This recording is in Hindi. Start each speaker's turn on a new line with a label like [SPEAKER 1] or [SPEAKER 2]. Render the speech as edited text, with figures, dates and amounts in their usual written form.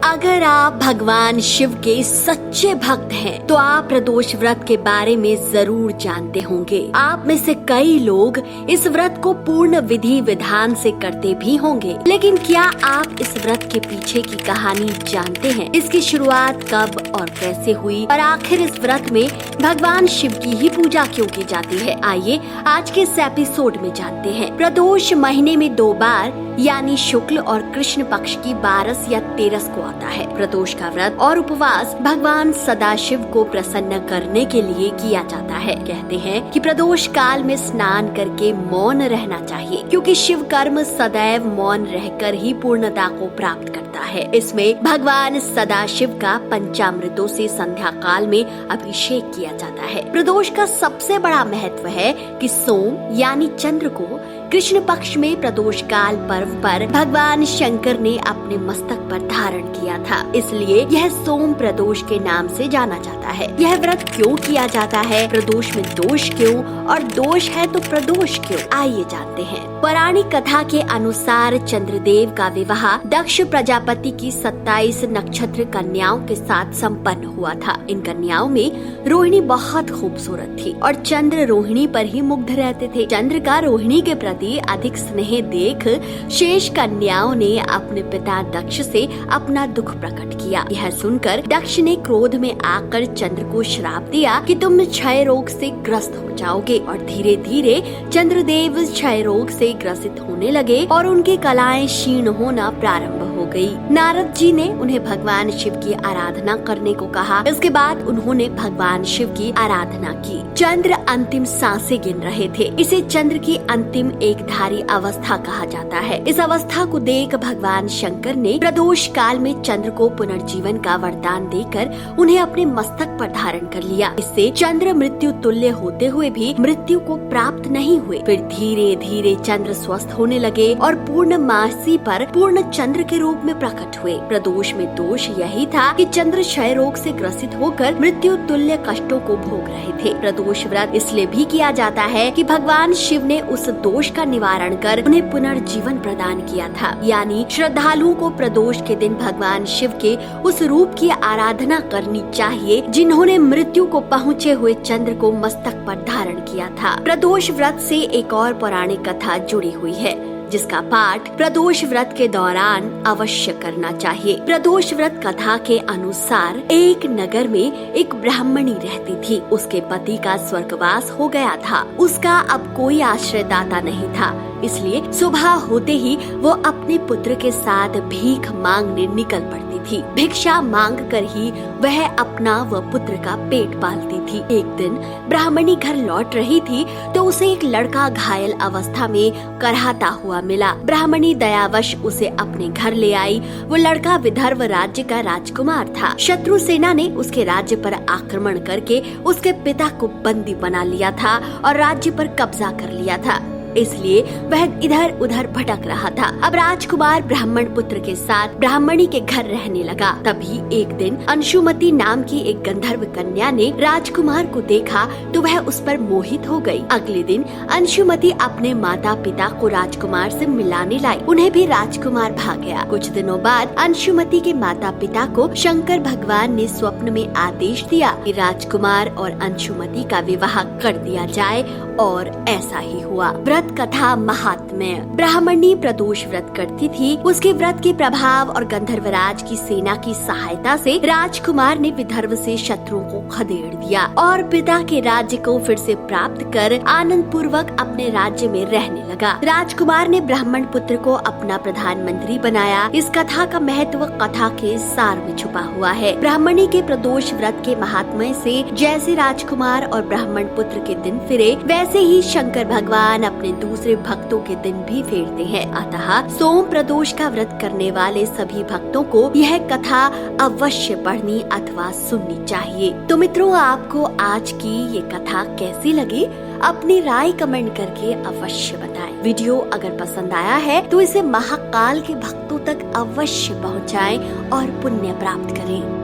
[SPEAKER 1] अगर आप भगवान शिव के सच्चे भक्त हैं, तो आप प्रदोष व्रत के बारे में जरूर जानते होंगे। आप में से कई लोग इस व्रत को पूर्ण विधि विधान से करते भी होंगे, लेकिन क्या आप इस व्रत के पीछे की कहानी जानते हैं? इसकी शुरुआत कब और कैसे हुई और आखिर इस व्रत में भगवान शिव की ही पूजा क्यों की जाती है? आइए आज के इस एपिसोड में जानते हैं। प्रदोष महीने में 2 बार यानी शुक्ल और कृष्ण पक्ष की 12 या 13 को आता है। प्रदोष का व्रत और उपवास भगवान सदाशिव को प्रसन्न करने के लिए किया जाता है। कहते हैं कि प्रदोष काल में स्नान करके मौन रहना चाहिए, क्योंकि शिव कर्म सदैव मौन रहकर ही पूर्णता को प्राप्त करता है। इसमें भगवान सदाशिव का पंचामृतों से संध्या काल में अभिषेक किया जाता है। प्रदोष का सबसे बड़ा महत्व है कि सोम यानी चंद्र को कृष्ण पक्ष में प्रदोष काल पर्व पर भगवान शंकर ने अपने मस्तक पर धारण किया था, इसलिए यह सोम प्रदोष के नाम से जाना जाता है। यह व्रत क्यों किया जाता है? प्रदोष में दोष क्यों और दोष है तो प्रदोष क्यों? आइए जानते हैं। पौराणिक कथा के अनुसार चंद्रदेव का विवाह दक्ष प्रजापति की 27 नक्षत्र कन्याओं के साथ संपन्न हुआ था। इन कन्याओं में रोहिणी बहुत खूबसूरत थी और चंद्र रोहिणी पर ही मुग्ध रहते थे। चंद्र का रोहिणी के प्रति अधिक स्नेह देख शेष कन्याओं ने अपने पिता दक्ष से अपना दुख प्रकट किया। यह सुनकर दक्ष ने क्रोध में आकर चंद्र को श्राप दिया कि तुम क्षय रोग से ग्रस्त हो जाओगे, और धीरे धीरे चंद्रदेव क्षय रोग से ग्रसित होने लगे और उनकी कलाएं क्षीण होना प्रारंभ हो गई। नारद जी ने उन्हें भगवान शिव की आराधना करने को कहा। इसके बाद उन्होंने भगवान शिव की आराधना की। चंद्र अंतिम सांसें गिन रहे थे। इसे चंद्र की अंतिम एकधारी अवस्था कहा जाता है। इस अवस्था को देख भगवान शंकर ने प्रदोष काल में चंद्र को पुनर्जीवन का वरदान देकर उन्हें अपने मस्तक पर धारण कर लिया। इससे चंद्र मृत्यु तुल्य होते हुए भी मृत्यु को प्राप्त नहीं हुए। फिर धीरे धीरे चंद्र स्वस्थ होने लगे और पूर्णमासी पर पूर्ण चंद्र के रूप में प्रकट हुए। प्रदोष में दोष यही था कि चंद्र क्षय रोग से ग्रसित होकर मृत्यु तुल्य कष्टों को भोग रहे थे। प्रदोष व्रत इसलिए भी किया जाता है कि भगवान शिव ने उस दोष का निवारण कर उन्हें पुनर्जीवन प्रदान किया था। यानी श्रद्धालुओं को प्रदोष के दिन भगवान शिव के उस रूप की आराधना करनी चाहिए जिन्होंने मृत्यु को पहुँचे हुए चंद्र को मस्तक पर धारण किया था। प्रदोष व्रत से एक और पौराणिक कथा जुड़ी हुई है, जिसका पाठ प्रदोष व्रत के दौरान अवश्य करना चाहिए। प्रदोष व्रत कथा के अनुसार एक नगर में एक ब्राह्मणी रहती थी। उसके पति का स्वर्गवास हो गया था। उसका अब कोई आश्रयदाता नहीं था, इसलिए सुबह होते ही वो अपने पुत्र के साथ भीख मांगने निकल पड़ती थी। भिक्षा मांग कर ही वह अपना व पुत्र का पेट पालती थी। एक दिन ब्राह्मणी घर लौट रही थी तो उसे एक लड़का घायल अवस्था में करहाता हुआ मिला। ब्राह्मणी दयावश उसे अपने घर ले आई। वो लड़का विदर्भ राज्य का राजकुमार था। शत्रु सेना ने उसके राज्य पर आक्रमण करके उसके पिता को बंदी बना लिया था और राज्य पर कब्जा कर लिया था, इसलिए वह इधर उधर भटक रहा था। अब राजकुमार ब्राह्मण पुत्र के साथ ब्राह्मणी के घर रहने लगा। तभी एक दिन अंशुमति नाम की एक गंधर्व कन्या ने राजकुमार को देखा तो वह उस पर मोहित हो गई। अगले दिन अंशुमति अपने माता पिता को राजकुमार से मिलाने लाई। उन्हें भी राजकुमार भाग गया। कुछ दिनों बाद अंशुमति के माता पिता को शंकर भगवान ने स्वप्न में आदेश दिया कि राजकुमार और अंशुमति का विवाह कर दिया जाए, और ऐसा ही हुआ। व्रत कथा महात्म्य। ब्राह्मणी प्रदोष व्रत करती थी। उसके व्रत के प्रभाव और गंधर्वराज की सेना की सहायता से राजकुमार ने विदर्भ से शत्रुओं को खदेड़ दिया और पिता के राज्य को फिर से प्राप्त कर आनंद पूर्वक अपने राज्य में रहने लगा। राजकुमार ने ब्राह्मण पुत्र को अपना प्रधानमंत्री बनाया। इस कथा का महत्व कथा के सार में छुपा हुआ है। ब्राह्मणी के प्रदोष व्रत के महात्म्य से जैसे राजकुमार और ब्राह्मण पुत्र के दिन फिरे, वैसे ही शंकर भगवान अपने दूसरे भक्तों के दिन भी फेरते हैं। अतः सोम प्रदोष का व्रत करने वाले सभी भक्तों को यह कथा अवश्य पढ़नी अथवा सुननी चाहिए। तो मित्रों, आपको आज की ये कथा कैसी लगी? अपनी राय कमेंट करके अवश्य बताएं। वीडियो अगर पसंद आया है तो इसे महाकाल के भक्तों तक अवश्य पहुंचाएं और पुण्य प्राप्त करें।